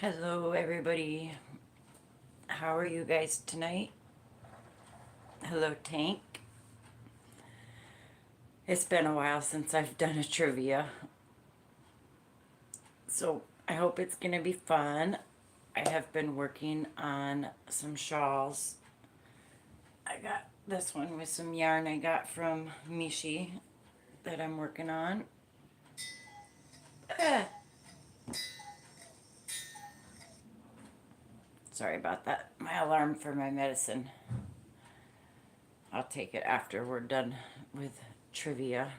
Hello, everybody. How are you guys tonight? Hello, Tank. It's been a while since I've done a trivia, so I hope it's going to be fun. I have been working on some shawls. I got this one with some yarn I got from Mishi that I'm working on. Ah, sorry about that. My alarm for my medicine. I'll take it after we're done with trivia.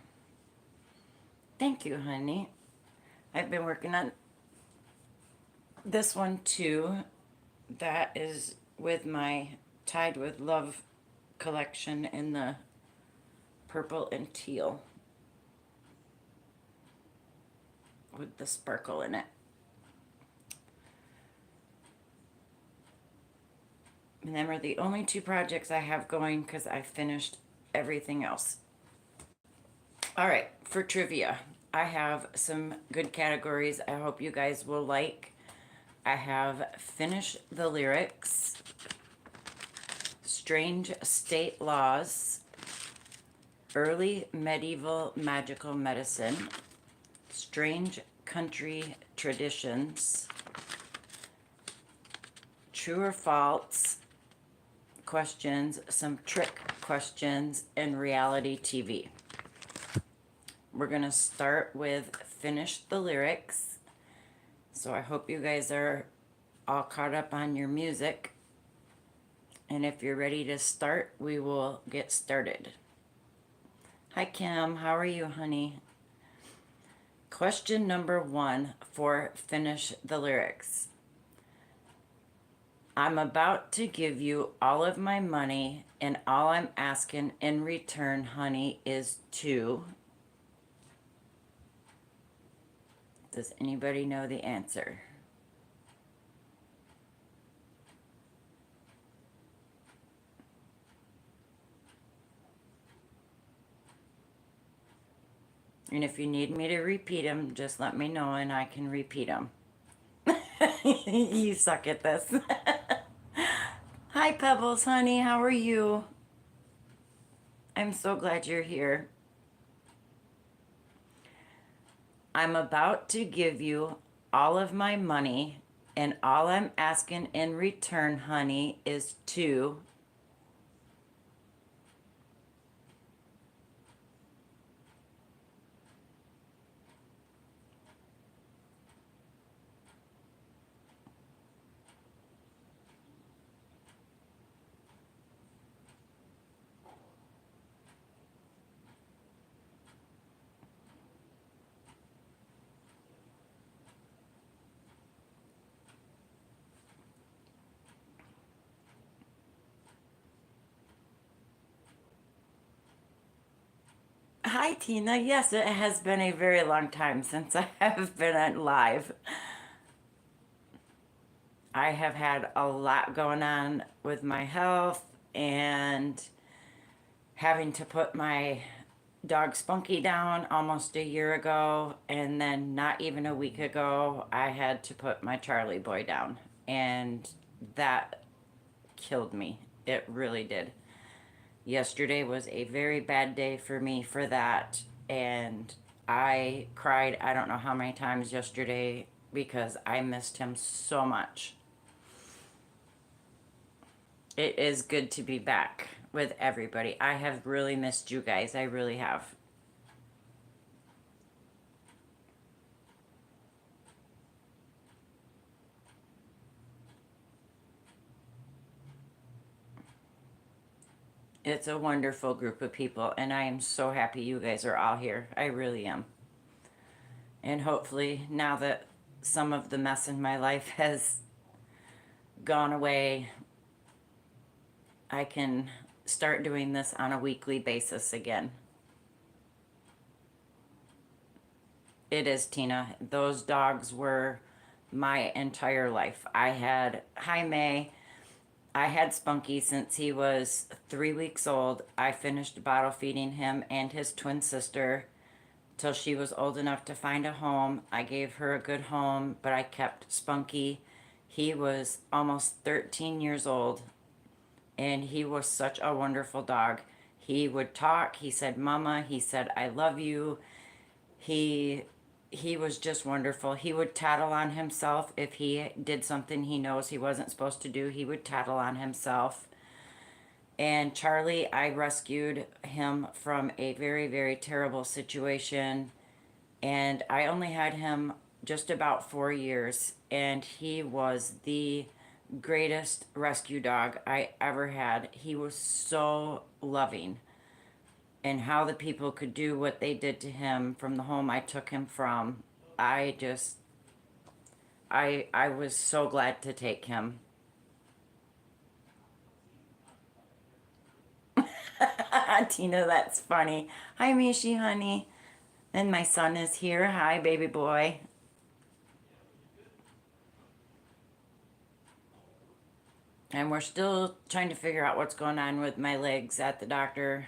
Thank you, honey. I've been working on this one too. That is with my Tied with Love collection in the purple and teal with the sparkle in it. And them are the only two projects I have going because I finished everything else. All right, for trivia, I have some good categories I hope you guys will like. I have Finish the Lyrics, Strange State Laws, Early Medieval Magical Medicine, Strange Country Traditions, True or False questions, some trick questions, and reality TV. We're going to start with Finish the Lyrics. So I hope you guys are all caught up on your music. And if you're ready to start, we will get started. Hi, Kim. How are you, honey? Question number 1 for Finish the Lyrics. I'm about to give you all of my money, and all I'm asking in return, honey, is to. Does anybody know the answer? And if you need me to repeat them, just let me know and I can repeat them. You suck at this. Hi, Pebbles, honey. How are you? I'm so glad you're here. I'm about to give you all of my money, and all I'm asking in return, honey, is to. Hi, Tina. Yes, it has been a very long time since I have been on live. I have had a lot going on with my health and having to put my dog Spunky down almost a year ago, and then not even a week ago, I had to put my Charlie boy down, and that killed me. It really did. Yesterday was a very bad day for me for that, and I cried I don't know how many times yesterday because I missed him so much. It is good to be back with everybody. I have really missed you guys. I really have. It's a wonderful group of people, and I am so happy you guys are all here. I really am. And hopefully, now that some of the mess in my life has gone away, I can start doing this on a weekly basis again. It is, Tina. Those dogs were my entire life. I had Jaime. I had Spunky since he was 3 weeks old. I finished bottle feeding him and his twin sister till she was old enough to find a home. I gave her a good home, but I kept Spunky He was almost 13 years old, and he was such a wonderful dog. He would talk. He said, "Mama." He said, "I love you." He he was just wonderful. He would tattle on himself if he did something he knows he wasn't supposed to do. He would tattle on himself. And Charlie, I rescued him from a very, very terrible situation. And I only had him just about 4 years. And he was the greatest rescue dog I ever had. He was so loving. And how the people could do what they did to him from the home I took him from, I just, I was so glad to take him. Tina, that's funny. Hi, Mishi, honey. And my son is here. Hi, baby boy. And we're still trying to figure out what's going on with my legs at the doctor.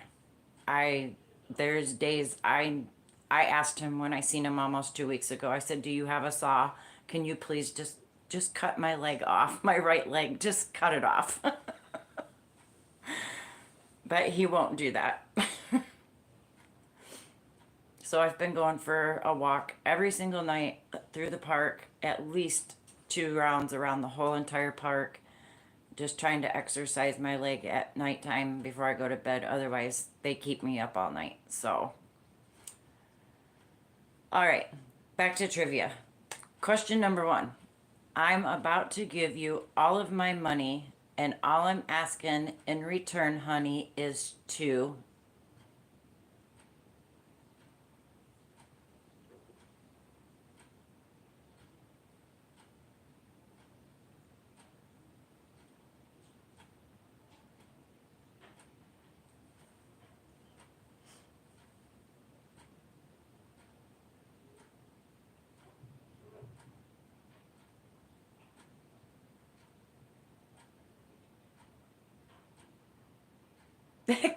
I there's days I asked him when I seen him almost 2 weeks ago. I said, "Do you have a saw? Can you please just cut my leg off, my right leg? Just cut it off." But he won't do that. So I've been going for a walk every single night through the park, at least 2 rounds around the whole entire park, just trying to exercise my leg at nighttime before I go to bed. Otherwise, they keep me up all night. So, all right, back to trivia. Question number 1. I'm about to give you all of my money, and all I'm asking in return, honey, is to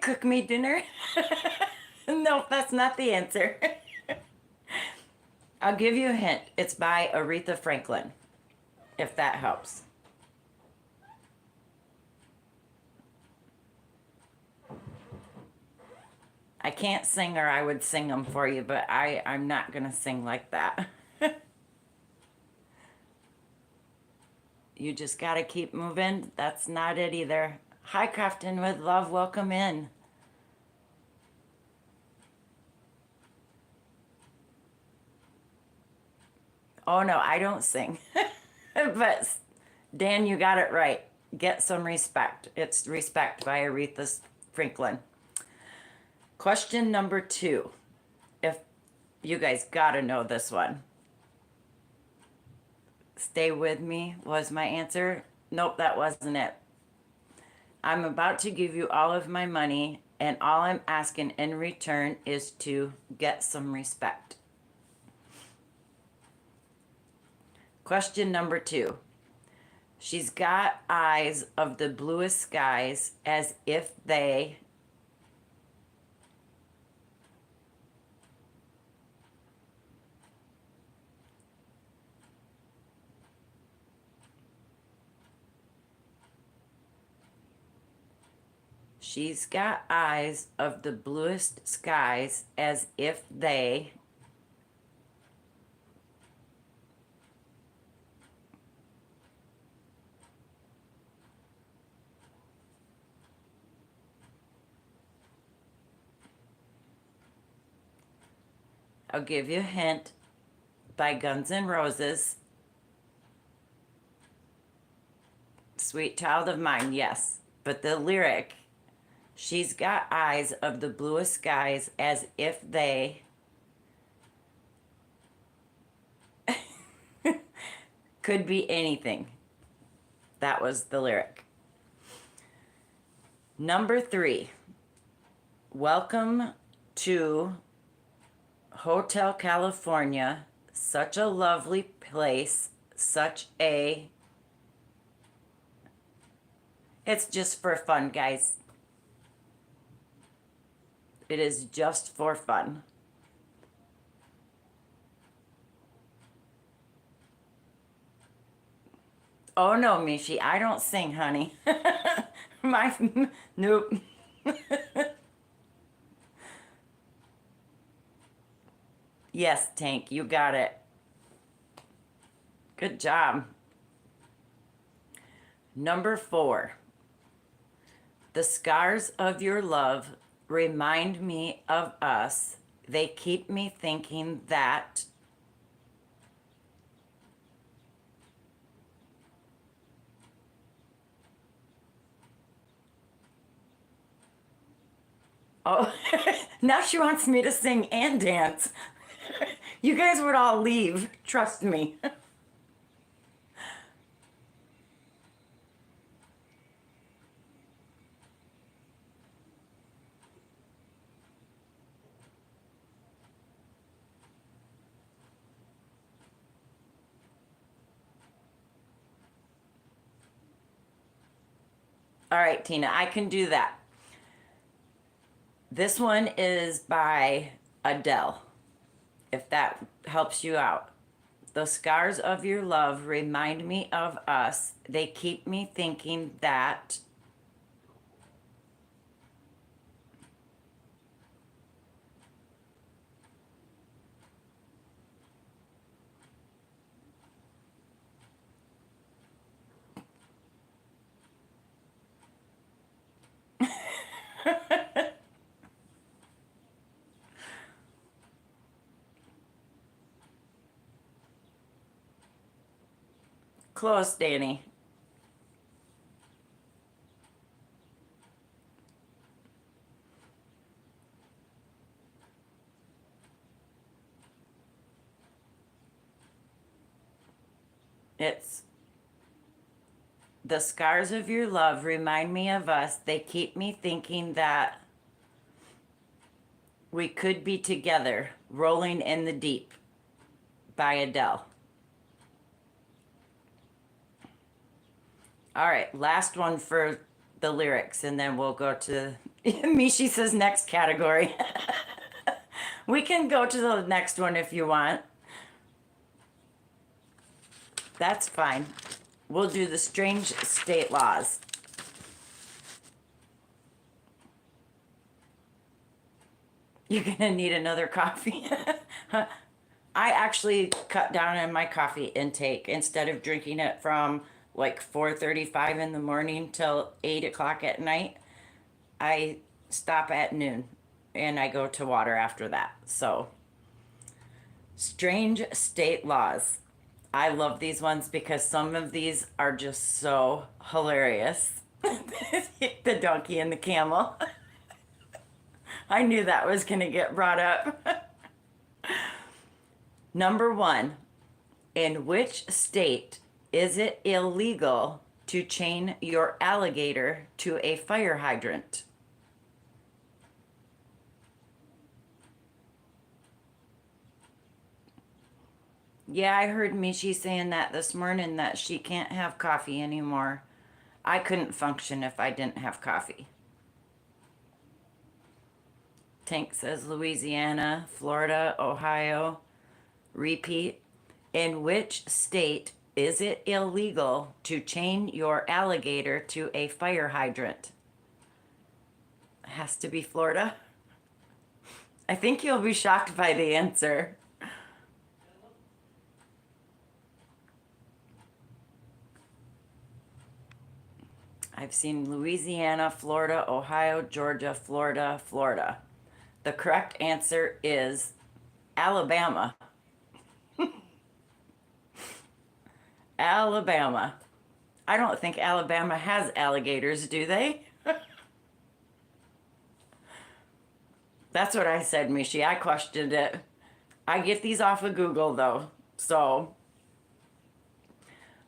cook me dinner. Nope, that's not the answer. I'll give you a hint. It's by Aretha Franklin, if that helps. I can't sing, or I would sing them for you, but I'm not going to sing like that. You just got to keep moving. That's not it either. Hi, Crafton with Love. Welcome in. Oh, no, I don't sing. But Dan, you got it right. Get some respect. It's Respect by Aretha Franklin. Question number 2. If you guys got to know this one. Stay with me was my answer. Nope, that wasn't it. I'm about to give you all of my money, and all I'm asking in return is to get some respect. Question number 2. She's got eyes of the bluest skies, as if they... She's got eyes of the bluest skies, as if they... I'll give you a hint. By Guns N' Roses. Sweet Child of Mine, yes. But the lyric, she's got eyes of the bluest skies, as if they... could be anything. That was the lyric. Number 3. Welcome to Hotel California. Such a lovely place. Such a... It's just for fun, guys. It is just for fun. Oh no, Mishi, I don't sing, honey. My, nope. Yes, Tank, you got it. Good job. Number 4. The scars of your love remind me of us. They keep me thinking that. Oh, now she wants me to sing and dance. You guys would all leave, trust me. All right, Tina, I can do that. This one is by Adele, if that helps you out. The scars of your love remind me of us. They keep me thinking that. Close, Danny. It's the scars of your love remind me of us. They keep me thinking that we could be together, rolling in the deep by Adele. All right, last one for the lyrics, and then we'll go to Mishi says next category. We can go to the next one if you want. That's fine. We'll do the strange state laws. You're gonna need another coffee. I actually cut down on my coffee intake. Instead of drinking it from like 4:35 in the morning till 8 o'clock at night, I stop at noon and I go to water after that. So, strange state laws. I love these ones because some of these are just so hilarious. The donkey and the camel. I knew that was going to get brought up. Number 1, in which state is it illegal to chain your alligator to a fire hydrant? Yeah, I heard Michi saying that this morning that she can't have coffee anymore. I couldn't function if I didn't have coffee. Tank says Louisiana, Florida, Ohio. Repeat. In which state is it illegal to chain your alligator to a fire hydrant? Has to be Florida. I think you'll be shocked by the answer. I've seen Louisiana, Florida, Ohio, Georgia, Florida, Florida. The correct answer is Alabama. Alabama. I don't think Alabama has alligators, do they? That's what I said, Mishi. I questioned it. I get these off of Google, though. So,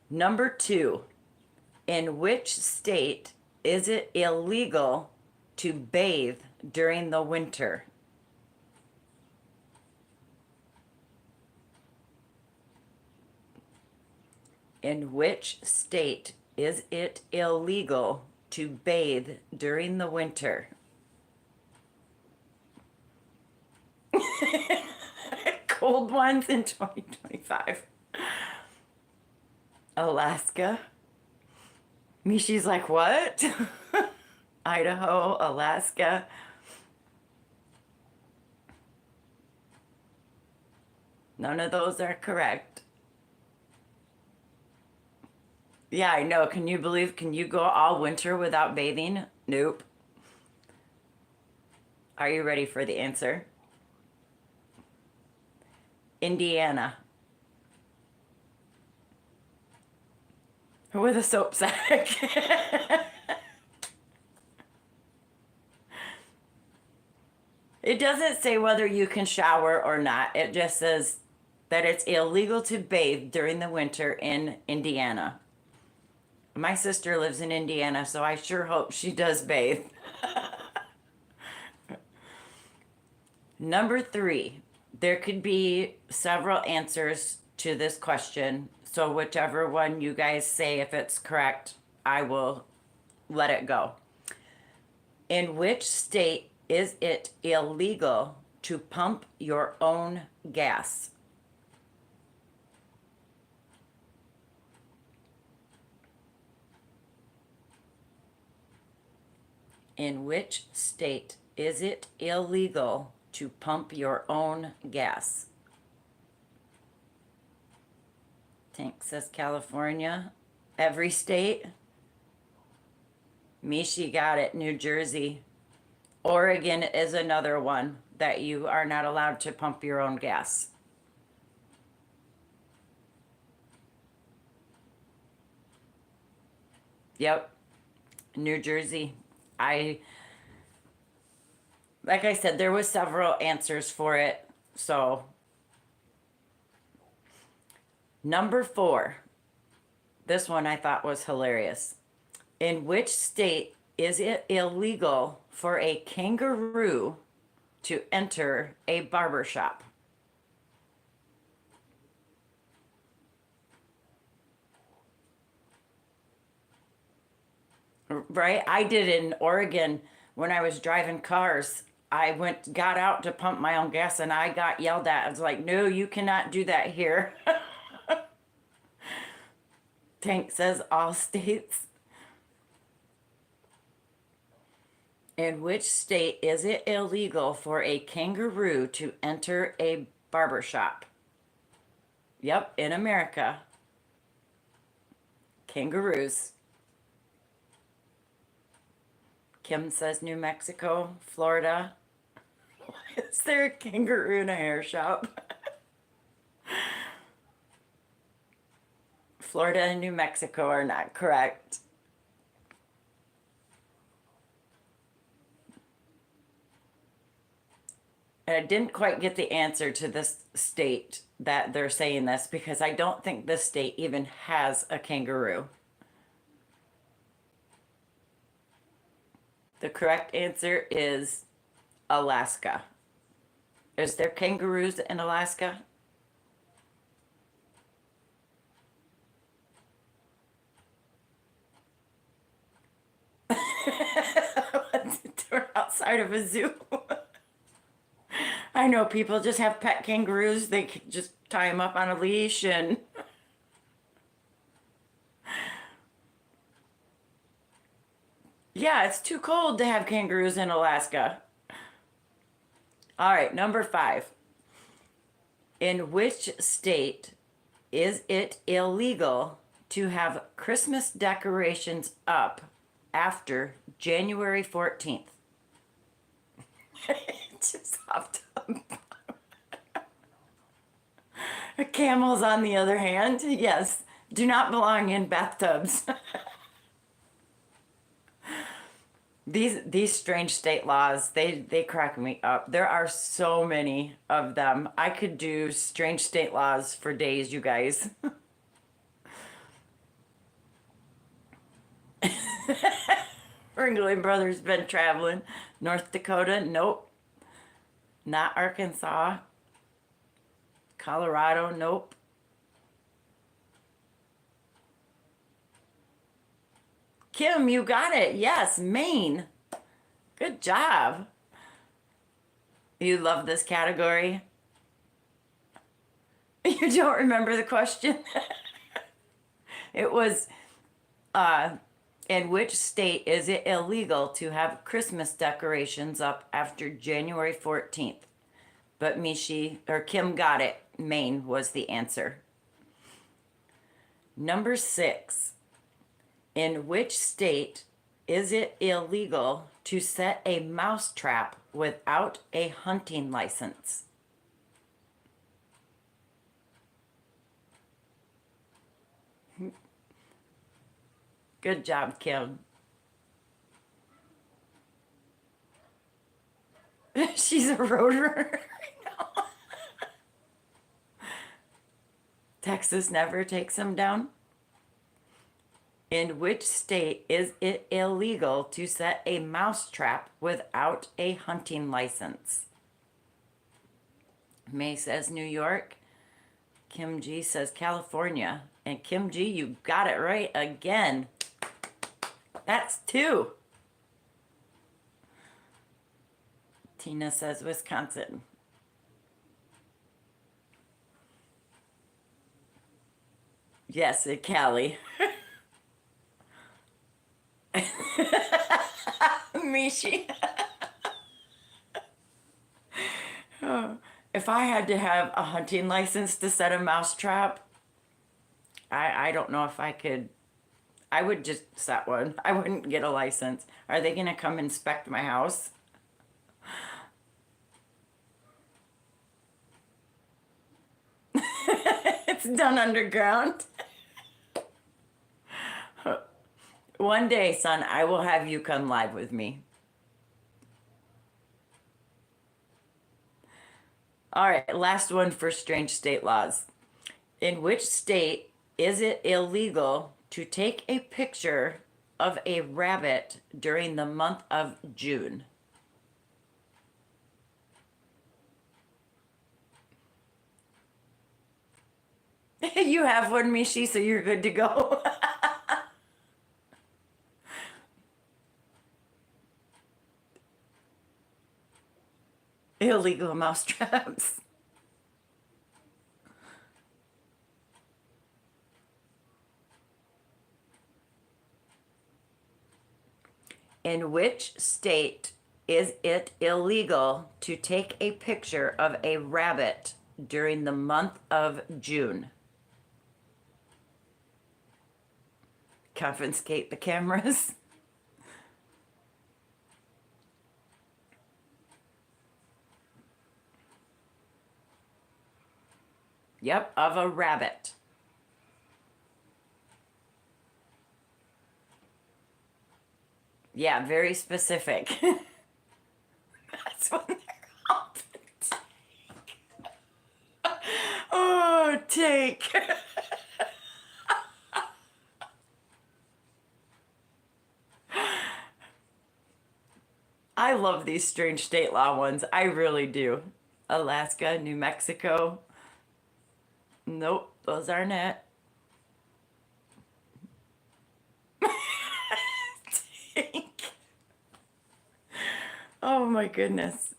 number 2. In which state is it illegal to bathe during the winter? In which state is it illegal to bathe during the winter? Cold ones in 2025. Alaska. Mishi's like, what? Idaho, Alaska. None of those are correct. Yeah, I know. Can you believe? Can you go all winter without bathing? Nope. Are you ready for the answer? Indiana. With a soap sack. It doesn't say whether you can shower or not. It just says that it's illegal to bathe during the winter in Indiana. My sister lives in Indiana, so I sure hope she does bathe. Number 3, there could be several answers to this question. So whichever one you guys say, if it's correct, I will let it go. In which state is it illegal to pump your own gas? In which state is it illegal to pump your own gas? Tank says California. Every state? Mishi got it. New Jersey. Oregon is another one that you are not allowed to pump your own gas. Yep. New Jersey. Like I said, there was several answers for it. So number 4. This one I thought was hilarious. In which state is it illegal for a kangaroo to enter a barber shop? Right? I did in Oregon when I was driving cars. Got out to pump my own gas and I got yelled at. I was like, no, you cannot do that here. Tank says all states. In which state is it illegal for a kangaroo to enter a barber shop? Yep, in America. Kangaroos. Kim says New Mexico, Florida. Is there a kangaroo in a hair shop? Florida and New Mexico are not correct. And I didn't quite get the answer to this state that they're saying this because I don't think this state even has a kangaroo. The correct answer is Alaska. Is there kangaroos in Alaska? They're outside of a zoo. I know people just have pet kangaroos. They just tie them up on a leash and yeah, it's too cold to have kangaroos in Alaska. All right, number 5. In which state is it illegal to have Christmas decorations up after January 14th? Just hopped up. Camels, on the other hand, yes, do not belong in bathtubs. These strange state laws, they crack me up. There are so many of them. I could do strange state laws for days, you guys. Ringling Brothers been traveling. North Dakota, nope. Not Arkansas. Colorado, nope. Kim, you got it. Yes, Maine. Good job. You love this category. You don't remember the question? It was In which state is it illegal to have Christmas decorations up after January 14th? But Kim got it. Maine was the answer. Number 6. In which state is it illegal to set a mouse trap without a hunting license? Good job, Kim. She's a road runner. Texas never takes them down. In which state is it illegal to set a mouse trap without a hunting license? May says New York. Kim G says California. And Kim G, you got it right again. That's 2. Tina says Wisconsin. Yes, Cali. Mishi. If I had to have a hunting license to set a mouse trap, I don't know if I could. I would just set one. I wouldn't get a license. Are they going to come inspect my house? It's done underground. One day, son, I will have you come live with me. All right, last one for strange state laws. In which state is it illegal to take a picture of a rabbit during the month of June? You have one, Mishi, so you're good to go. Illegal mouse traps. In which state is it illegal to take a picture of a rabbit during the month of June? Confiscate the cameras. Yep, of a rabbit. Yeah, very specific. That's what they're all take. Oh, take. I love these strange state law ones. I really do. Alaska, New Mexico. Nope, those aren't it. Take. Oh my goodness.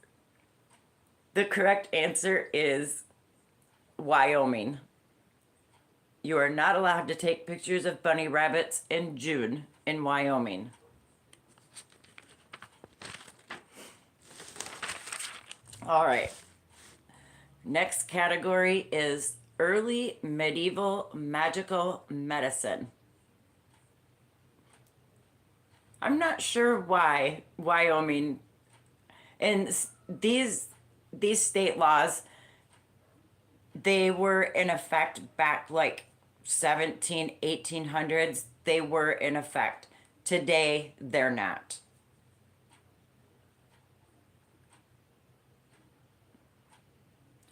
The correct answer is Wyoming. You are not allowed to take pictures of bunny rabbits in June in Wyoming. All right. Next category is early medieval magical medicine. I'm not sure why Wyoming and these state laws, they were in effect back like 1800s. They were in effect. Today they're not.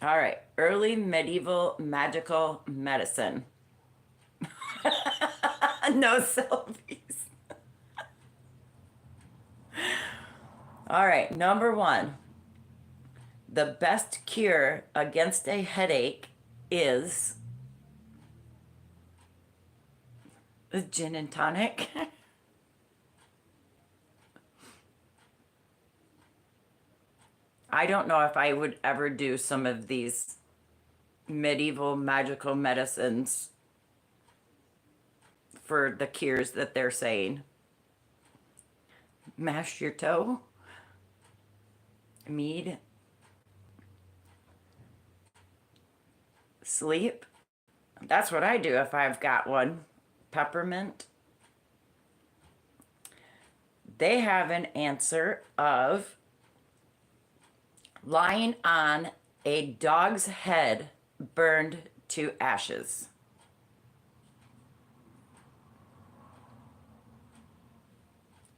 All right, early medieval magical medicine. No selfies. All right, number 1. The best cure against a headache is the gin and tonic. I don't know if I would ever do some of these medieval magical medicines for the cures that they're saying. Mash your toe. Mead. Sleep. That's what I do if I've got one. Peppermint. They have an answer of lying on a dog's head burned to ashes.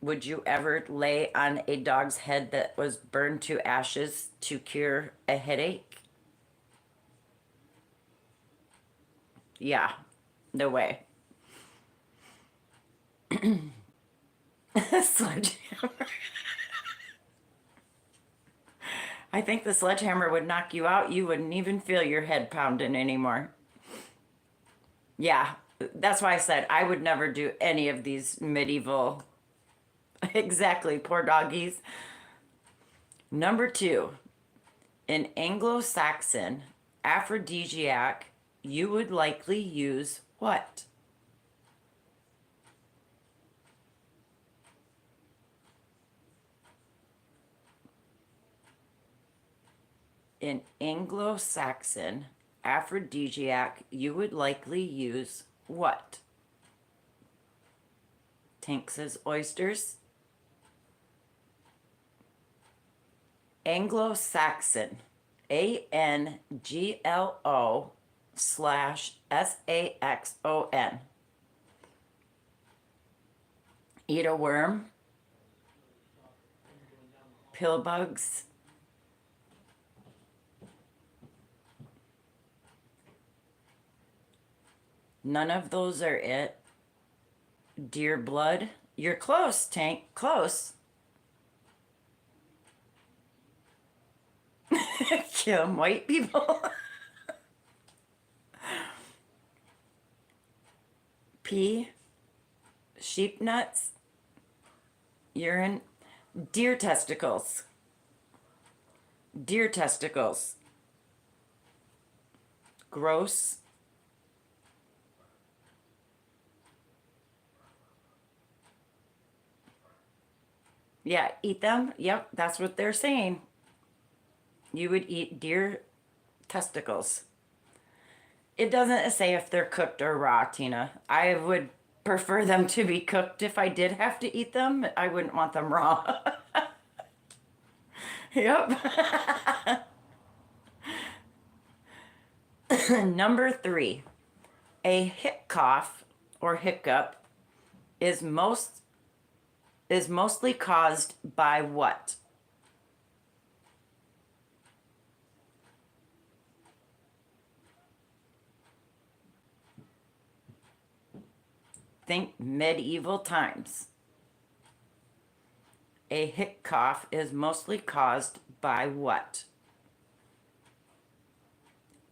Would you ever lay on a dog's head that was burned to ashes to cure a headache? Yeah, no way. Sledgehammer. I think the sledgehammer would knock you out. You wouldn't even feel your head pounding anymore. Yeah, that's why I said I would never do any of these medieval. Exactly, poor doggies. Number 2, in Anglo-Saxon aphrodisiac, you would likely use what? In Anglo-Saxon aphrodisiac, you would likely use what? Tank says oysters. Anglo-Saxon, ANGLO/SAXON. Eat a worm, pill bugs, none of those are it. Deer blood. You're close, Tank, close. Kill white people. Pee, sheep nuts, urine, deer testicles. Deer testicles. Gross. Yeah, eat them. Yep, that's what they're saying. You would eat deer testicles. It doesn't say if they're cooked or raw, Tina. I would prefer them to be cooked if I did have to eat them. I wouldn't want them raw. Yep. Number 3, a hic cough or hiccup is mostly caused by what? Think medieval times. A hic cough is mostly caused by what?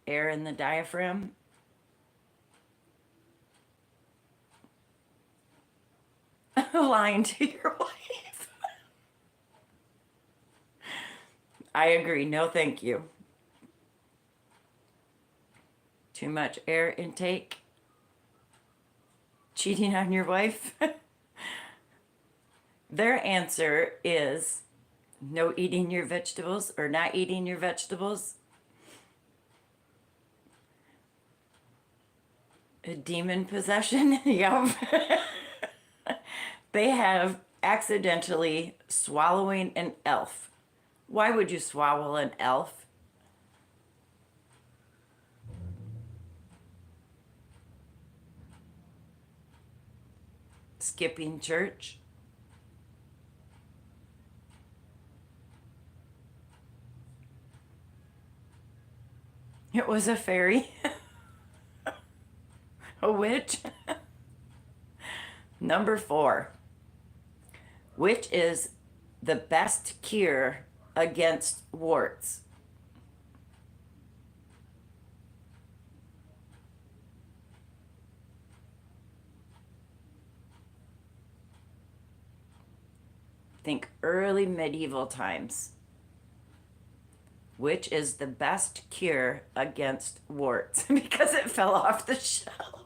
Air in the diaphragm. Lying to your wife. I agree. No, thank you. Too much air intake. Cheating on your wife. Their answer is no eating your vegetables or not eating your vegetables. A demon possession. Yep. They have accidentally swallowing an elf. Why would you swallow an elf? Skipping church. It was a fairy. A witch. Number 4. Which is the best cure against warts? Think early medieval times. Which is the best cure against warts? Because it fell off the shelf.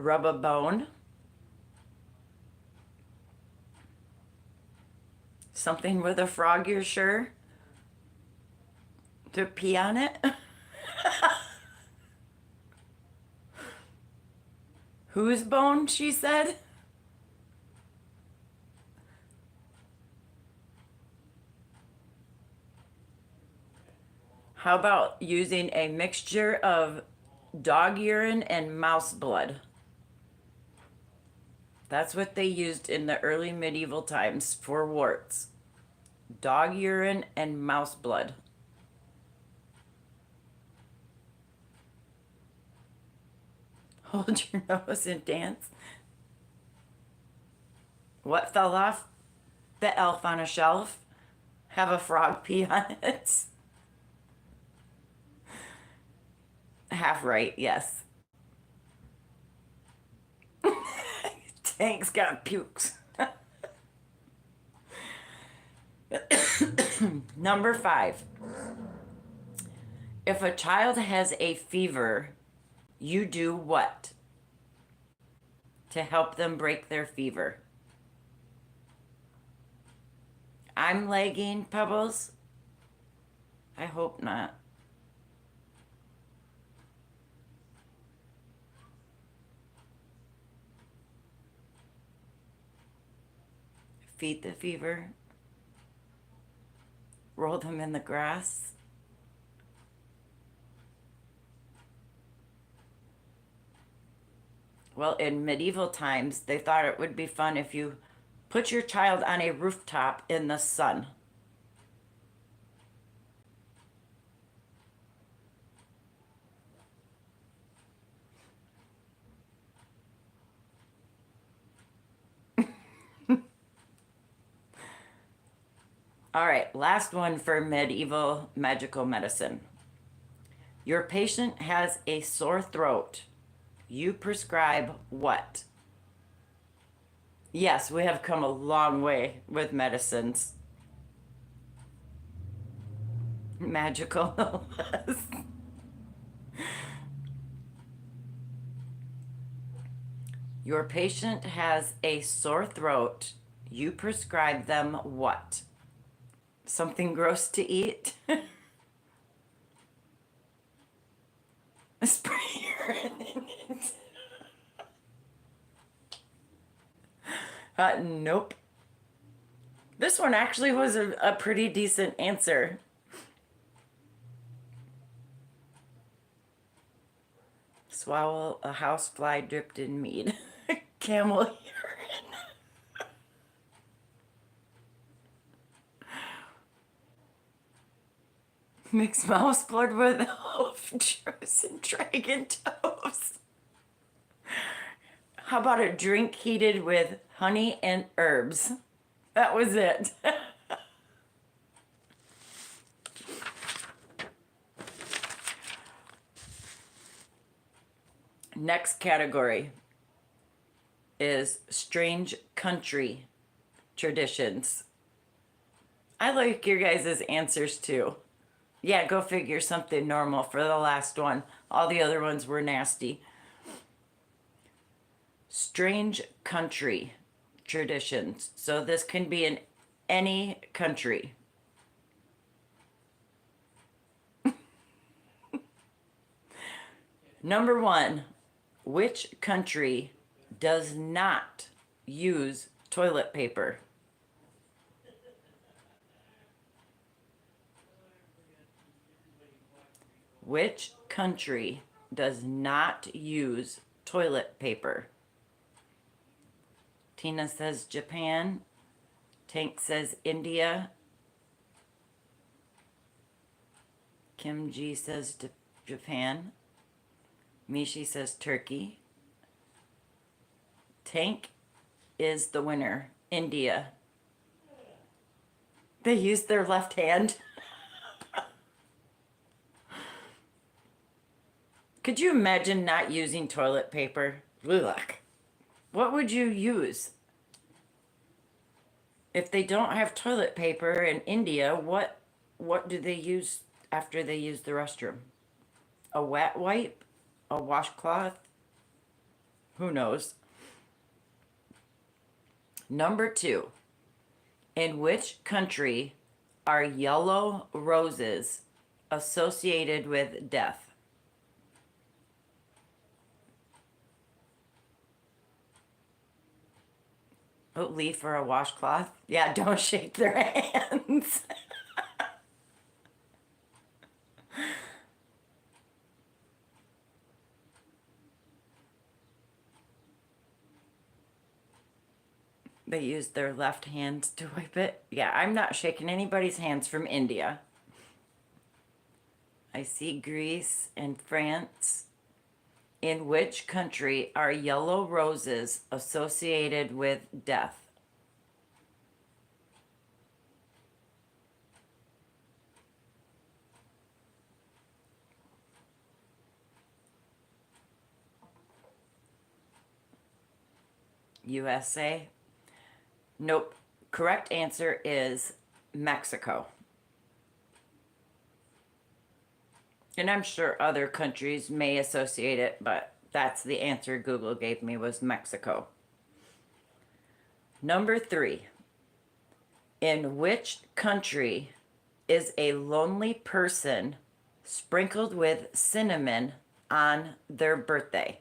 Rub a bone. Something with a frog, you're sure? To pee on it? Whose bone, she said? How about using a mixture of dog urine and mouse blood? That's what they used in the early medieval times for warts. Dog urine and mouse blood. Hold your nose and dance. What fell off? The elf on a shelf. Have a frog pee on it. Half right, yes. Tank's got pukes. Number 5. If a child has a fever, you do what to help them break their fever? I'm lagging, Pebbles? I hope not. Feed the fever. Roll them in the grass. Well, in medieval times, they thought it would be fun if you put your child on a rooftop in the sun. All right, last one for medieval magical medicine. Your patient has a sore throat. You prescribe what? Yes, we have come a long way with medicines. Magical illness. Your patient has a sore throat. You prescribe them what? Something gross to eat? Spray urine in it. Nope. This one actually was a pretty decent answer. Swallow a housefly dripped in mead. Camel urine. Mix mouse blood with elf juice and dragon toes. How about a drink heated with honey and herbs? That was it. Next category is strange country traditions. I like your guys' answers too. Yeah, go figure, something normal for the last one. All the other ones were nasty. Strange country traditions. So this can be in any country. Number 1, which country does not use toilet paper? Which country does not use toilet paper? Tina says Japan. Tank says India. Kim G says Japan. Mishi says Turkey. Tank is the winner. India. They use their left hand. Could you imagine not using toilet paper? Ugh. What would you use? If they don't have toilet paper in India, what do they use after they use the restroom? A wet wipe? A washcloth? Who knows? Number 2. In which country are yellow roses associated with death? Oh, leaf for a washcloth? Yeah, don't shake their hands. They use their left hand to wipe it. Yeah, I'm not shaking anybody's hands from India. I see Greece and France. In which country are yellow roses associated with death? USA? Nope. Correct answer is Mexico. And I'm sure other countries may associate it, but that's the answer Google gave me was Mexico. Number 3. In which country is a lonely person sprinkled with cinnamon on their birthday?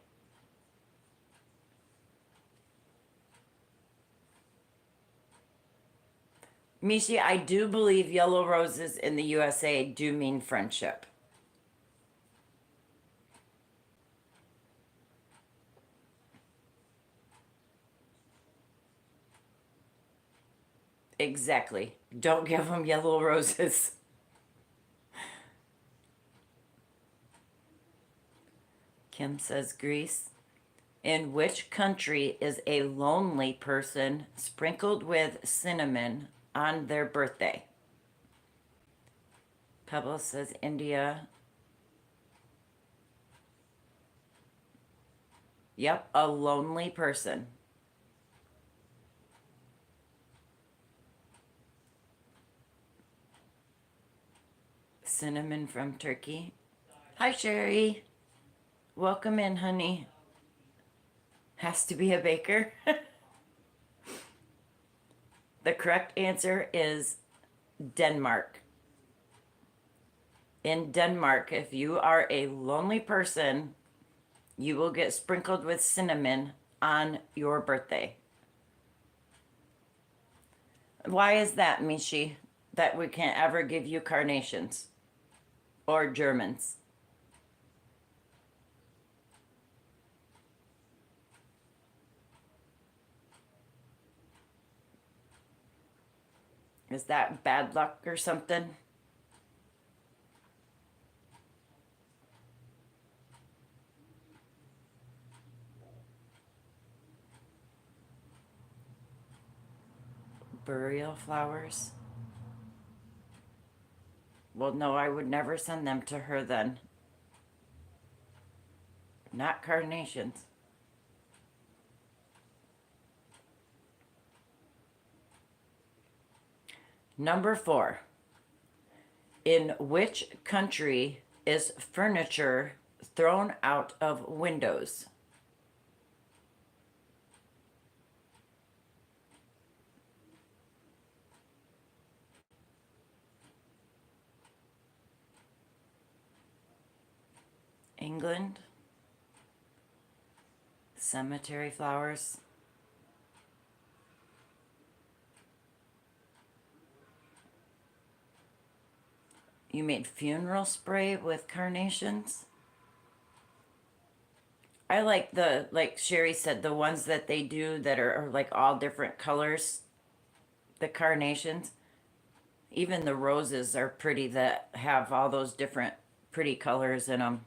Mishi, I do believe yellow roses in the USA do mean friendship. Exactly. Don't give them yellow roses. Kim says Greece. In which country is a lonely person sprinkled with cinnamon on their birthday? Pebble says India. Yep, a lonely person. Cinnamon from Turkey. Hi, Sherry. Welcome in, honey. Has to be a baker. The correct answer is Denmark. In Denmark, if you are a lonely person, you will get sprinkled with cinnamon on your birthday. Why is that, Mishi? That we can't ever give you carnations or Germans? Is that bad luck or something? Burial flowers? Well, no, I would never send them to her then. Not carnations. Number 4. In which country is furniture thrown out of windows? England? Cemetery flowers? You made funeral spray with carnations? I like like Sherry said, the ones that they do that are like all different colors. The carnations. Even the roses are pretty that have all those different pretty colors in them.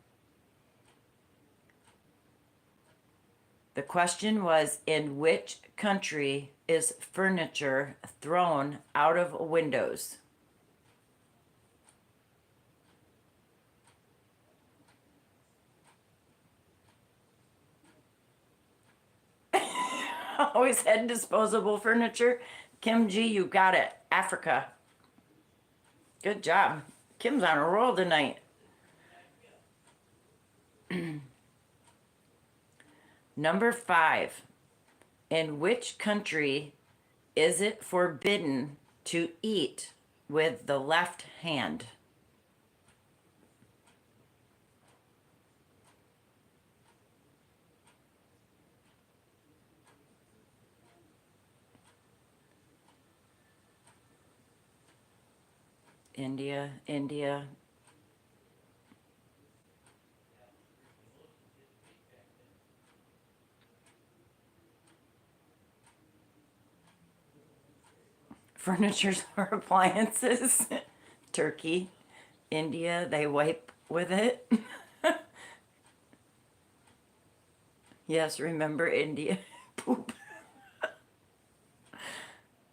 The question was, in which country is furniture thrown out of windows? Always had disposable furniture. Kim G, you got it. Africa. Good job. Kim's on a roll tonight. Number 5. In which country is it forbidden to eat with the left hand? India, India. Furniture or appliances. Turkey, India, they wipe with it. Yes, remember India. Poop.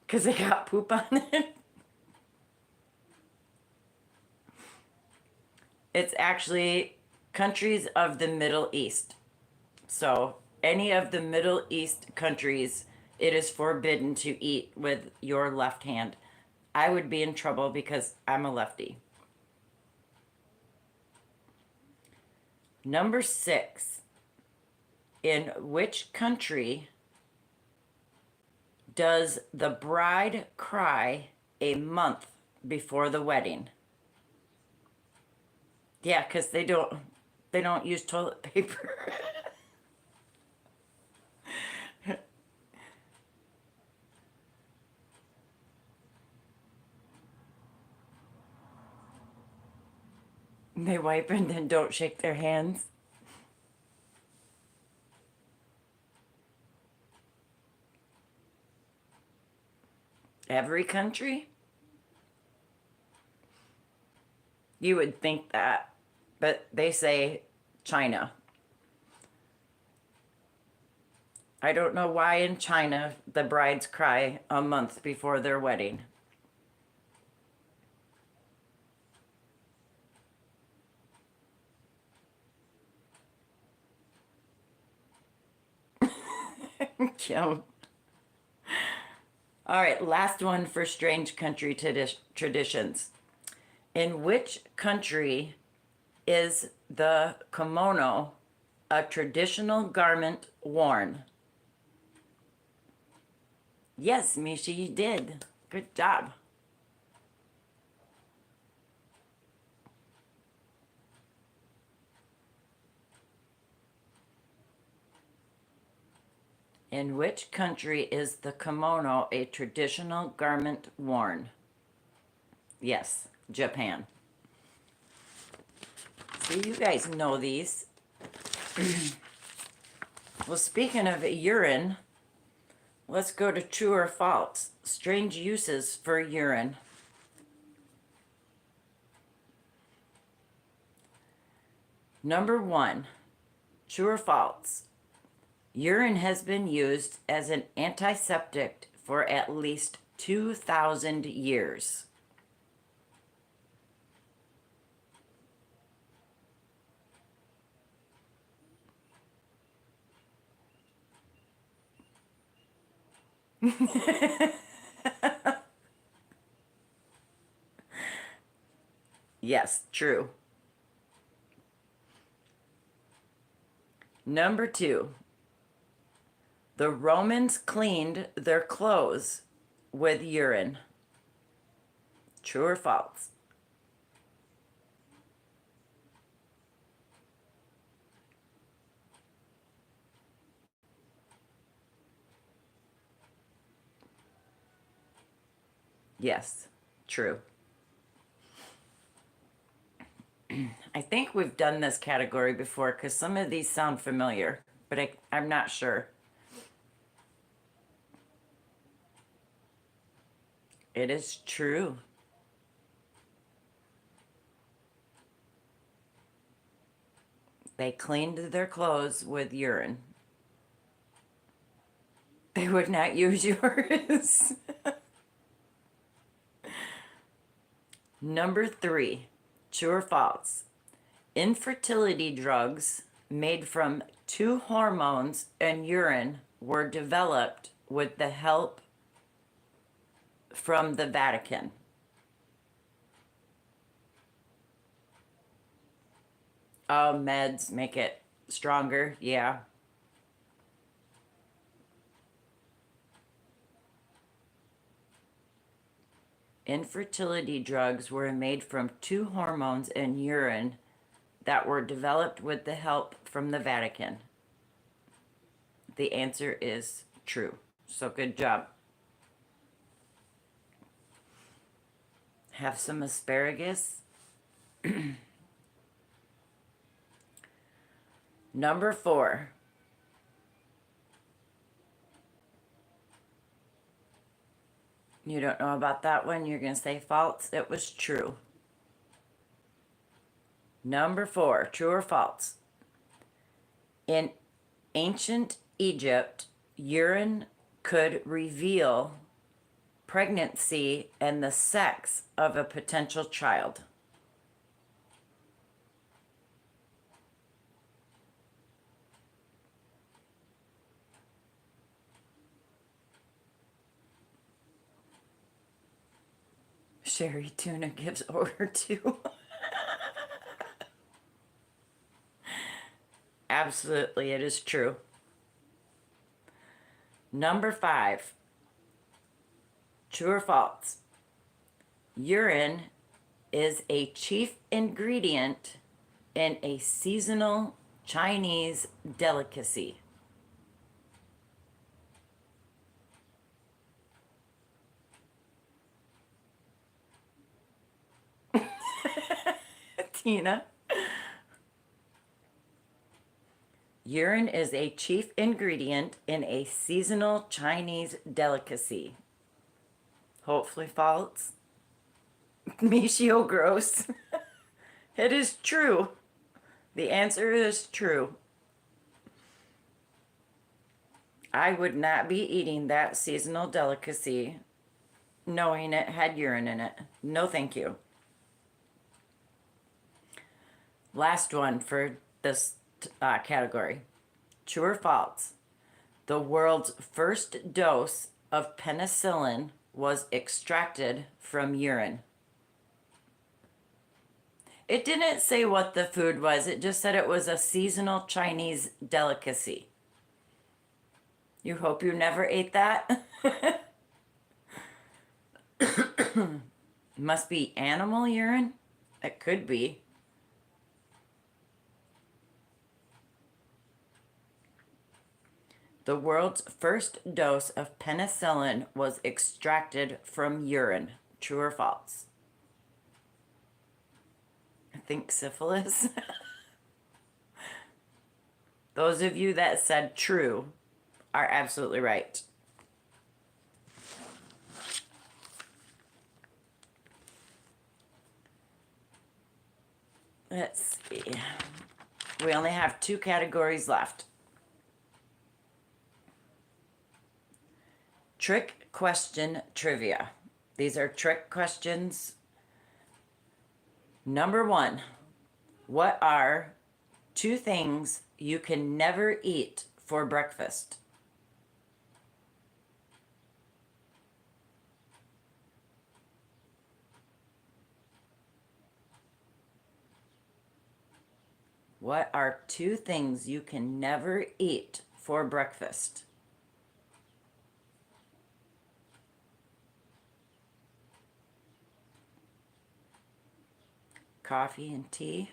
Because they got poop on it. It's actually countries of the Middle East. So, any of the Middle East countries, it is forbidden to eat with your left hand. I would be in trouble because I'm a lefty. Number 6. In which country does the bride cry a month before the wedding? Yeah, because they don't use toilet paper. They wipe and then don't shake their hands. Every country? You would think that, but they say China. I don't know why in China the brides cry a month before their wedding. Kim. All right, last one for strange country traditions. In which country is the kimono a traditional garment worn? Yes, Misha, you did. Good job. In which country is the kimono a traditional garment worn? Yes, Japan. See, you guys know these. Well, speaking of urine, let's go to true or false. Strange uses for urine. Number 1, true or false? Urine has been used as an antiseptic for at least 2,000 years. Yes, true. Number 2, the Romans cleaned their clothes with urine. True or false? Yes, true. I think we've done this category before because some of these sound familiar, but I'm not sure. It is true. They cleaned their clothes with urine. They would not use yours. Number 3, true or false? Infertility drugs made from 2 hormones and urine were developed with the help from the Vatican. Oh, meds make it stronger. Yeah. infertility drugs were made from two hormones in urine that were developed with the help from the Vatican? The answer is true. So good job. Have some asparagus. Number 4. You don't know about that one. You're going to say false. It was true. Number 4. True or false? In ancient Egypt, urine could reveal pregnancy and the sex of a potential child. Sherry Tuna gives order to. Absolutely, it is true. Number 5. True or false? Urine is a chief ingredient in a seasonal Chinese delicacy. Tina. Urine is a chief ingredient in a seasonal Chinese delicacy. Hopefully false. Michio gross. It is true. The answer is true. I would not be eating that seasonal delicacy knowing it had urine in it. No thank you. Last one for this category. True or false? The world's first dose of penicillin was extracted from urine. It didn't say what the food was. It just said it was a seasonal Chinese delicacy. You hope you never ate that? Must be animal urine? It could be. The world's first dose of penicillin was extracted from urine. True or false? I think syphilis. Those of you that said true are absolutely right. Let's see. We only have 2 categories left. Trick question trivia. These are trick questions. Number 1. What are 2 things you can never eat for breakfast? What are 2 things you can never eat for breakfast? Coffee and tea.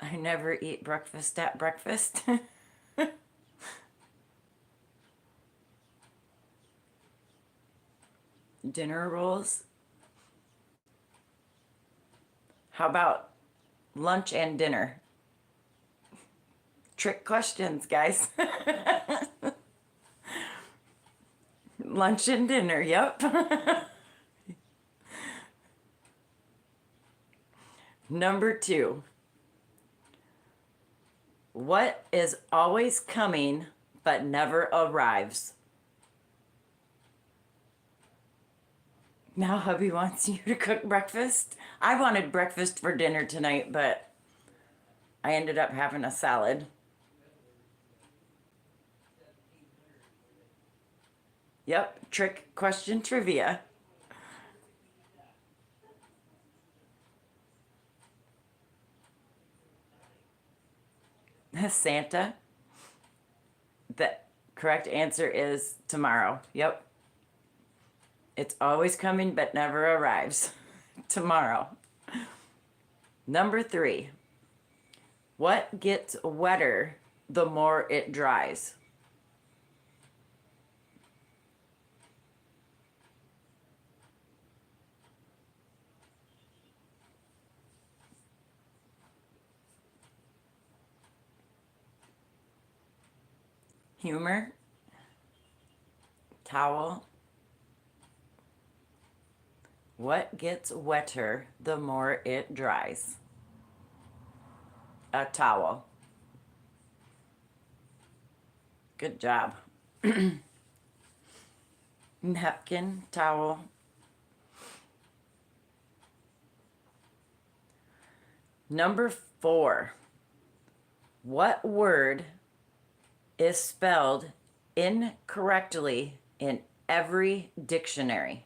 I never eat breakfast at breakfast. Dinner rolls. How about lunch and dinner? Trick questions, guys. Lunch and dinner, yep. Number 2. What is always coming but never arrives? Now hubby wants you to cook breakfast. I wanted breakfast for dinner tonight, but I ended up having a salad. Yep, trick question trivia. Santa. The correct answer is tomorrow. Yep. It's always coming but never arrives. Tomorrow. Number 3. What gets wetter the more it dries? Humor, towel. What gets wetter the more it dries? A towel. Good job. Napkin, towel. Number 4. What word is spelled incorrectly in every dictionary?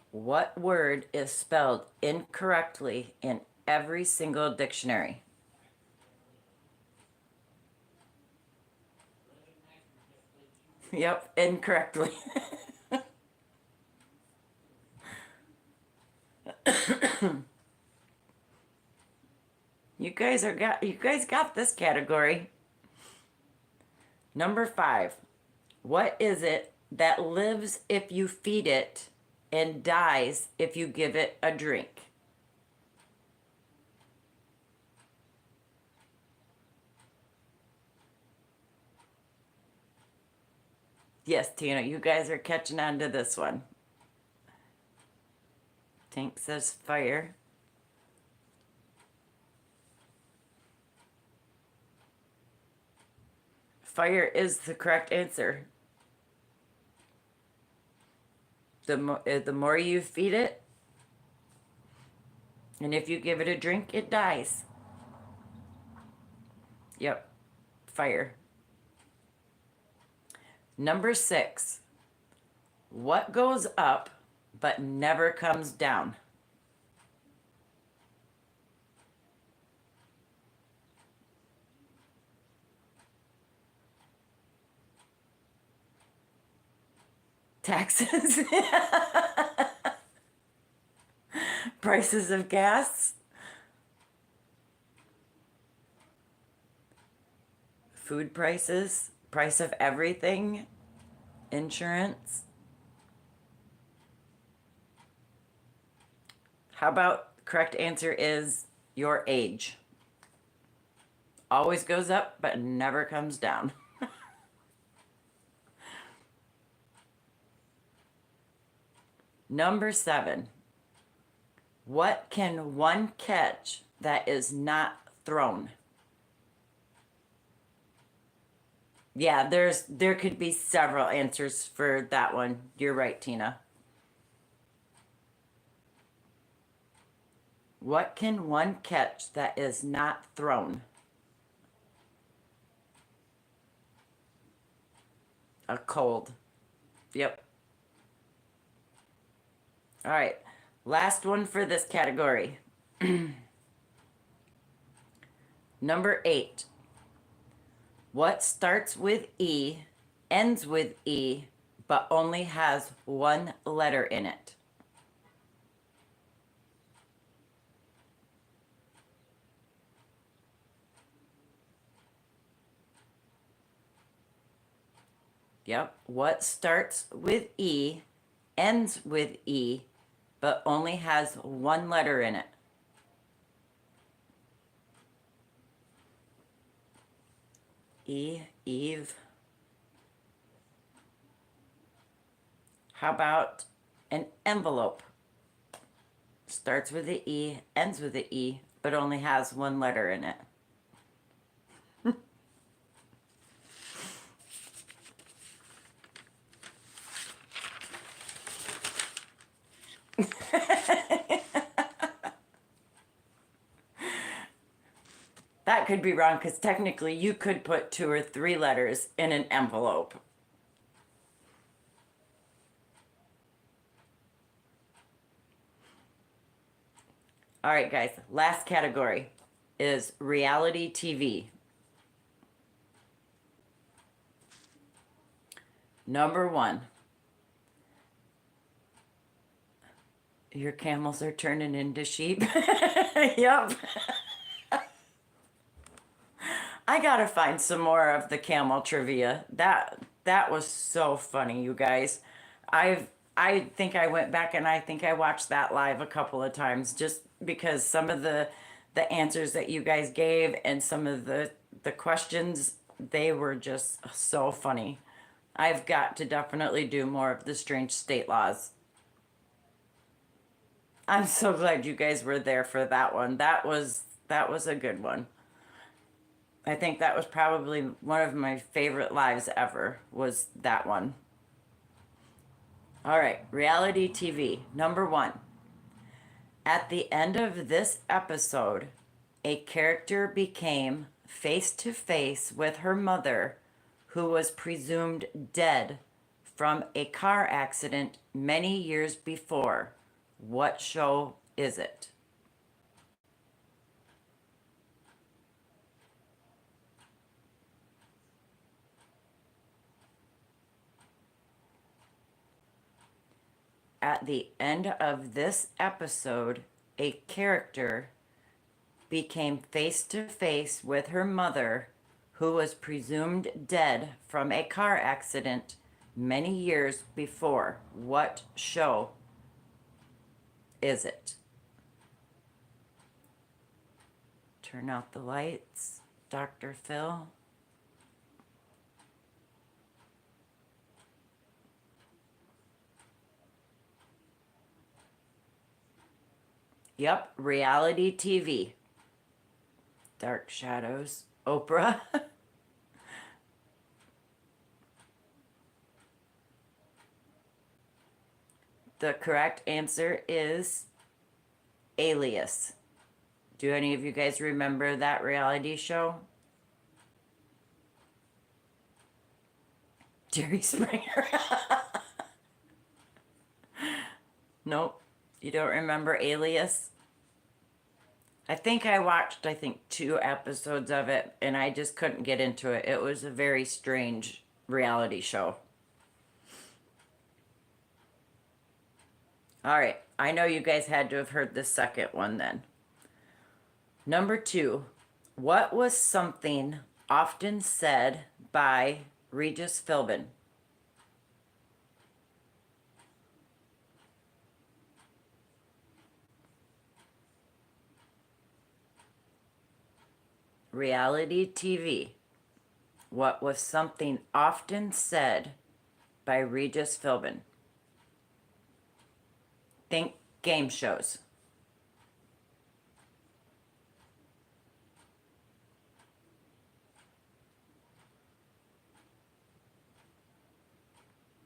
What word is spelled incorrectly in every single dictionary? Yep, incorrectly. You guys got this category. Number 5. What is it that lives if you feed it and dies if you give it a drink? Yes, Tina, you guys are catching on to this one. Tank says fire. Fire is the correct answer. The more you feed it, and if you give it a drink, it dies. Yep, fire. Number 6. What goes up but never comes down? Taxes. Prices of gas. Food prices. Price of everything. Insurance. How about correct answer is your age. Always goes up but never comes down. Number 7. What can one catch that is not thrown? Yeah, there could be several answers for that one. You're right, Tina. What can one catch that is not thrown? A cold. Yep. All right. Last one for this category. Number 8. What starts with E, ends with E, but only has one letter in it? Yep. What starts with E, ends with E, but only has one letter in it? Eve. How about an envelope? Starts with the E, ends with the E, but only has one letter in it. That could be wrong because technically you could put 2 or 3 letters in an envelope. All right, guys. Last category is reality TV. Number one. Your camels are turning into sheep. Yep. I gotta find some more of the camel trivia. That was so funny, you guys. I think I went back and I think I watched that live a couple of times just because some of the answers that you guys gave and some of the questions, they were just so funny. I've got to definitely do more of the strange state laws. I'm so glad you guys were there for that one. That was a good one. I think that was probably one of my favorite lives ever was that one. All right, reality TV. Number one. At the end of this episode, a character became face to face with her mother, who was presumed dead from a car accident many years before. What show is it? At the end of this episode, a character became face to face with her mother, who was presumed dead from a car accident many years before. What show is it? Turn out the lights, Dr. Phil. Yep, reality TV. Dark Shadows. Oprah. The correct answer is Alias. Do any of you guys remember that reality show? Jerry Springer. Nope. You don't remember Alias? I think I watched, 2 episodes of it, and I just couldn't get into it. It was a very strange reality show. All right. I know you guys had to have heard the second one then. Number 2. What was something often said by Regis Philbin? Reality TV. What was something often said by Regis Philbin? Think game shows.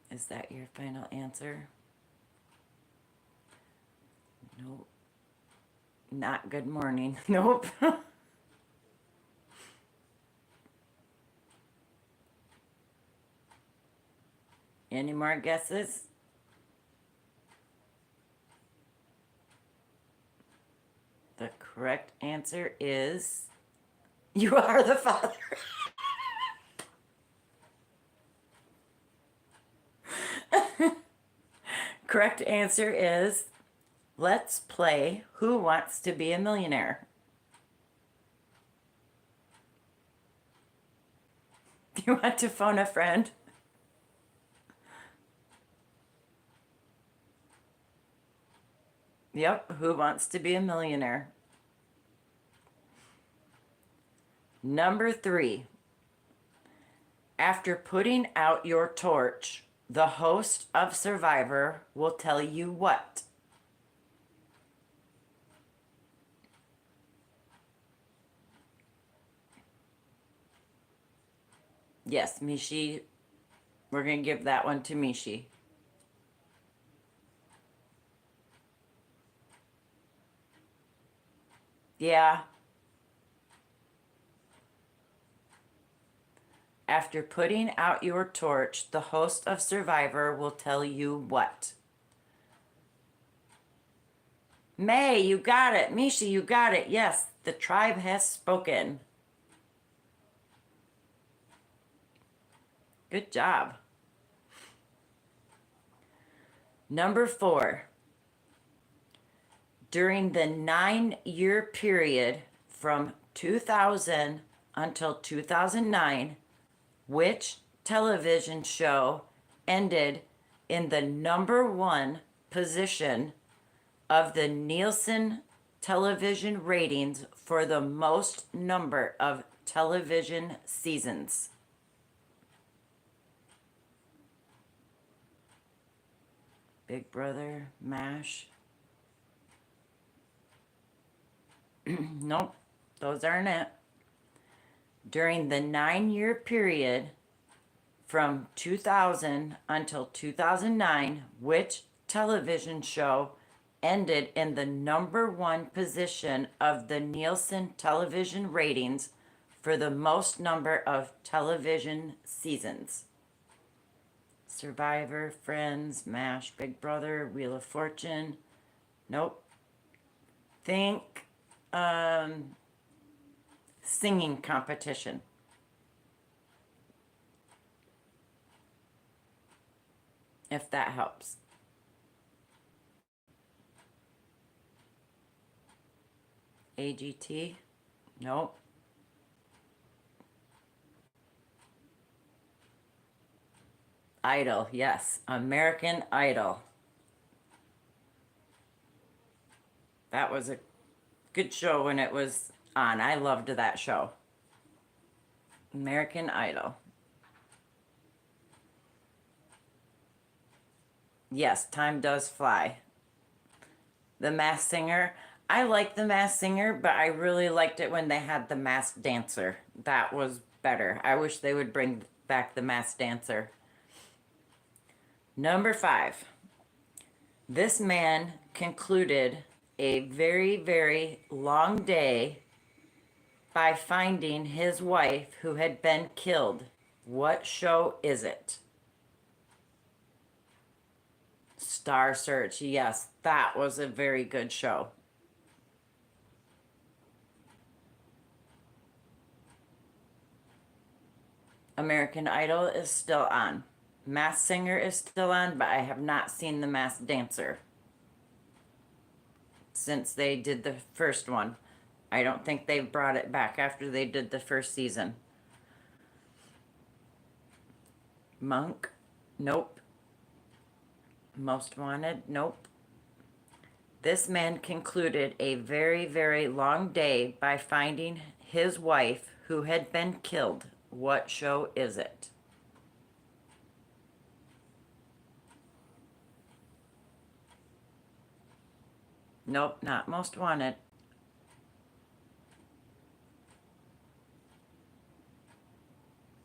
Is that your final answer? Nope. Not good morning. Nope. Any more guesses? The correct answer is You Are the Father. Correct answer is Let's play Who Wants to Be a Millionaire? Do you want to phone a friend? Yep, Who Wants to Be a Millionaire? Number 3. After putting out your torch, the host of Survivor will tell you what? Yes, Mishi. We're going to give that one to Mishi. Yeah. After putting out your torch, the host of Survivor will tell you what? May, you got it. Misha, you got it. Yes, the tribe has spoken. Good job. Number 4. During the 9-year period from 2000 until 2009, which television show ended in the number 1 position of the Nielsen television ratings for the most number of television seasons? Big Brother, MASH. Nope, those aren't it. During the 9-year period from 2000 until 2009, which television show ended in the number 1 position of the Nielsen television ratings for the most number of television seasons? Survivor, Friends, MASH, Big Brother, Wheel of Fortune. Nope. Think singing competition. If that helps. AGT? Nope. Idol, yes. American Idol. That was a good show when it was on. I loved that show. American Idol. Yes, time does fly. The Masked Singer. I like The Masked Singer, but I really liked it when they had the Masked Dancer. That was better. I wish they would bring back the Masked Dancer. Number 5. This man concluded a very, very long day by finding his wife who had been killed. What show is it? Star Search. Yes, that was a very good show. American Idol is still on. Masked Singer is still on, but I have not seen The Masked Dancer since they did the first one. I don't think they've brought it back after they did the first season. Monk? Nope. Most Wanted? Nope. This man concluded a very, very long day by finding his wife who had been killed. What show is it? Nope, not Most Wanted.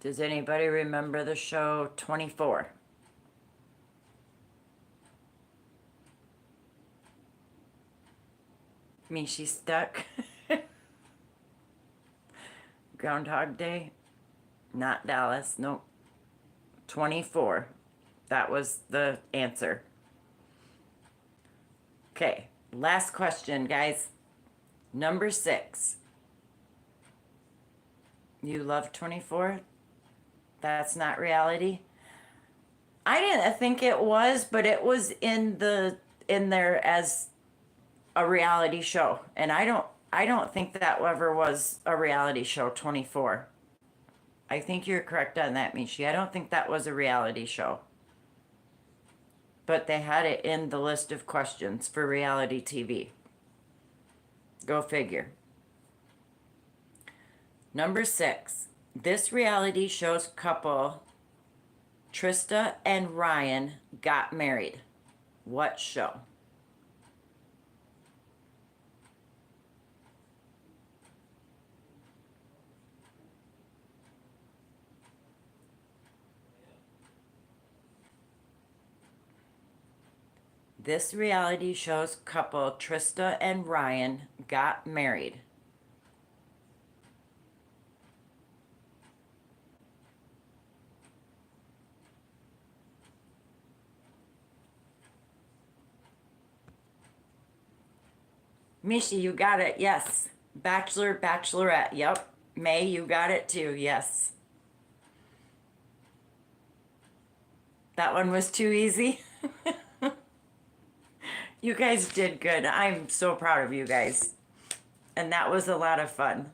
Does anybody remember the show 24? Me, she's stuck. Groundhog Day? Not Dallas, nope. 24. That was the answer. Okay, last question, guys. Number 6. You love 24? That's not reality? I didn't think it was, but it was in there as a reality show. And I don't think that ever was a reality show, 24. I think you're correct on that, Michi. I don't think that was a reality show. But they had it in the list of questions for reality TV. Go figure. Number 6. This reality show's couple, Trista and Ryan, got married. What show? This reality show's couple, Trista and Ryan, got married. Mishi, you got it. Yes. Bachelor, bachelorette. Yep. May, you got it too. Yes. That one was too easy. You guys did good. I'm so proud of you guys. And that was a lot of fun.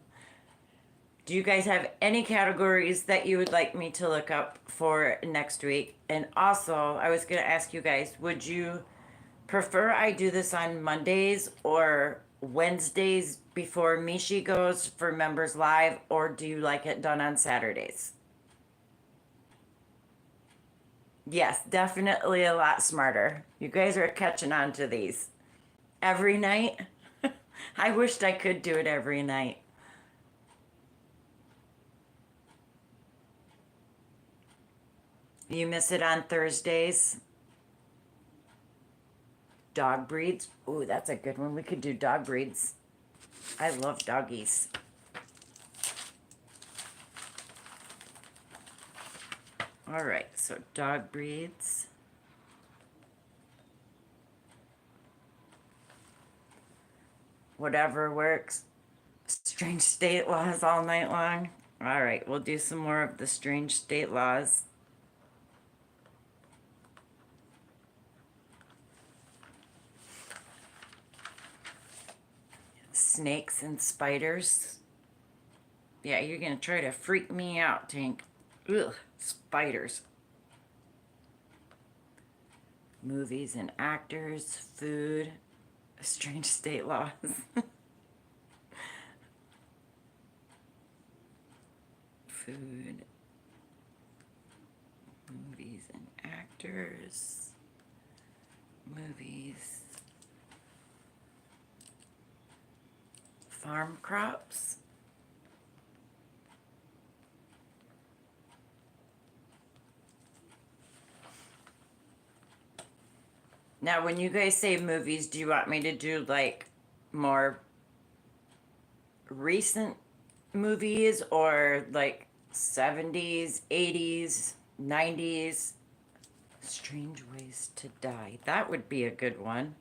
Do you guys have any categories that you would like me to look up for next week? And also, I was going to ask you guys, would you prefer I do this on Mondays or Wednesdays before Mishi goes for Members Live, or do you like it done on Saturdays? Yes, definitely a lot smarter. You guys are catching on to these. Every night? I wished I could do it every night. You miss it on Thursdays? Dog breeds? Ooh, that's a good one. We could do dog breeds. I love doggies. All right, so dog breeds. Whatever works. Strange state laws all night long. All right, we'll do some more of the strange state laws. Snakes and spiders. Yeah, you're gonna try to freak me out, Tank. Ugh, spiders. Movies and actors, food, strange state laws. Food, movies and actors, movies, farm crops. Now, when you guys say movies, do you want me to do like more recent movies or like 70s, 80s, 90s? Strange Ways to Die. That would be a good one.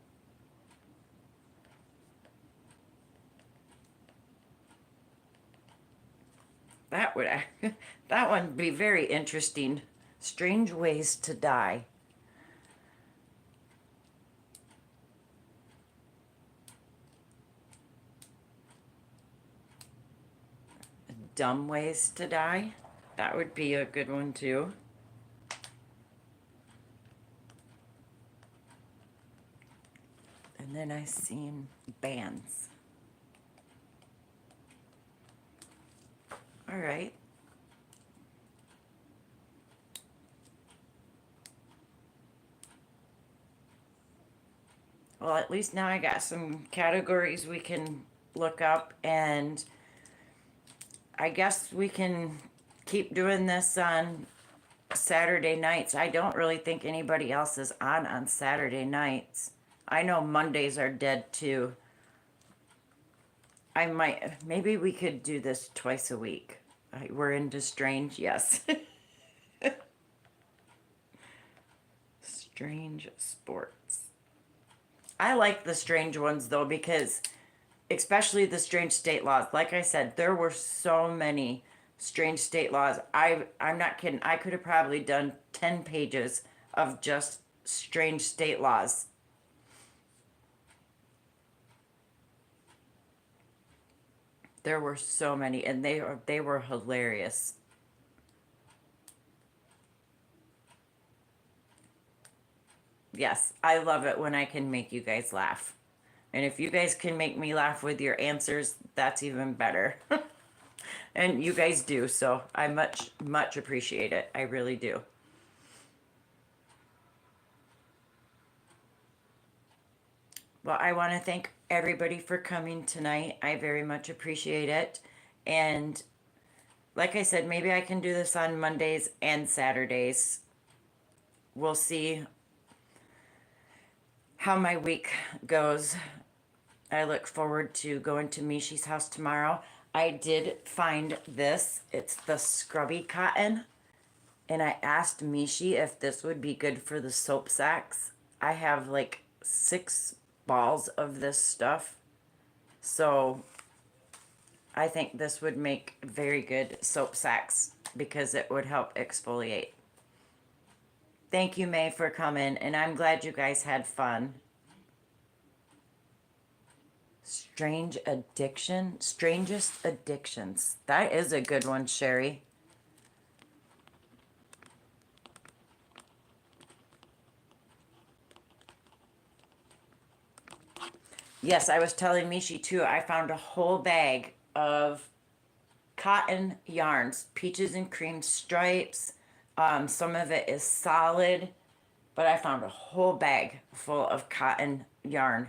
That would that one would be very interesting. Strange Ways to Die. Dumb Ways to Die. That would be a good one too. And then I seen bands. All right. Well, at least now I got some categories we can look up, and I guess we can keep doing this on Saturday nights. I don't really think anybody else is on Saturday nights. I know Mondays are dead too. I might, maybe we could do this twice a week. We're into strange, yes. Strange sports. I like the strange ones though, because especially the strange state laws. Like I said, there were so many strange state laws. I'm not kidding. I could have probably done 10 pages of just strange state laws. There were so many, and they were hilarious. Yes, I love it when I can make you guys laugh. And if you guys can make me laugh with your answers, that's even better. And you guys do, so I much appreciate it. I really do. Well, I want to thank everybody for coming tonight. I very much appreciate it. And like I said, maybe I can do this on Mondays and Saturdays. We'll see how my week goes. I look forward to going to Mishi's house tomorrow. I did find this. It's the scrubby cotton. And I asked Mishi if this would be good for the soap sacks. I have like 6 balls of this stuff. So I think this would make very good soap sacks because it would help exfoliate. Thank you, May, for coming, and I'm glad you guys had fun. Strange addiction? Strangest addictions. That is a good one, Sherry. Yes, I was telling Mishi too, I found a whole bag of cotton yarns, peaches and cream stripes. Some of it is solid, but I found a whole bag full of cotton yarn.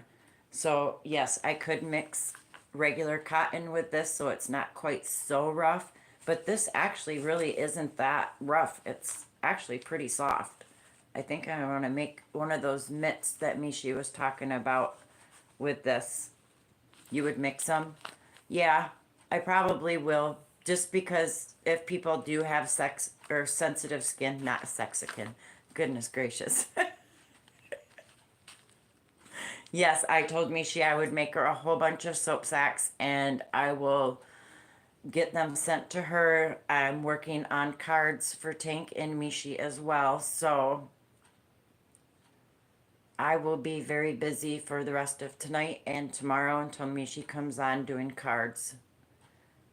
So yes, I could mix regular cotton with this so it's not quite so rough, but this actually really isn't that rough. It's actually pretty soft. I think I want to make one of those mitts that Mishi was talking about with this. You would mix them? Yeah, I probably will. Just because if people do have sex or sensitive skin, not sexican, goodness gracious. Yes, I told Mishi I would make her a whole bunch of soap sacks and I will get them sent to her. I'm working on cards for Tank and Mishi as well, so I will be very busy for the rest of tonight and tomorrow until Mishi comes on doing cards.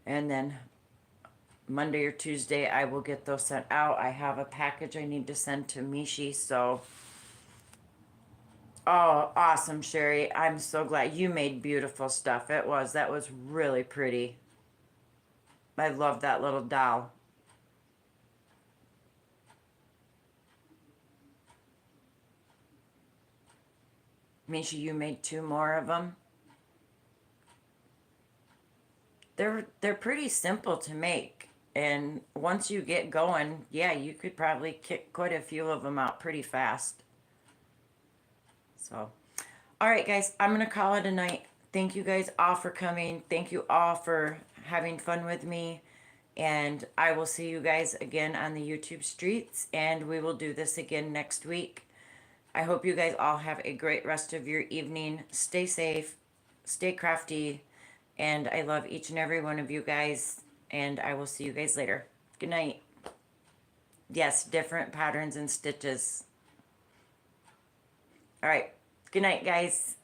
And then Monday or Tuesday I will get those sent out. I have a package I need to send to Mishi, so oh, awesome, Sherry. I'm so glad you made beautiful stuff. That was really pretty. I love that little doll. Misha, you made two more of them. They're pretty simple to make. And once you get going, yeah, you could probably kick quite a few of them out pretty fast. So, all right, guys, I'm going to call it a night. Thank you guys all for coming. Thank you all for having fun with me. And I will see you guys again on the YouTube streets. And we will do this again next week. I hope you guys all have a great rest of your evening. Stay safe, stay crafty, and I love each and every one of you guys. And I will see you guys later. Good night. Yes, different patterns and stitches. All right. Good night, guys.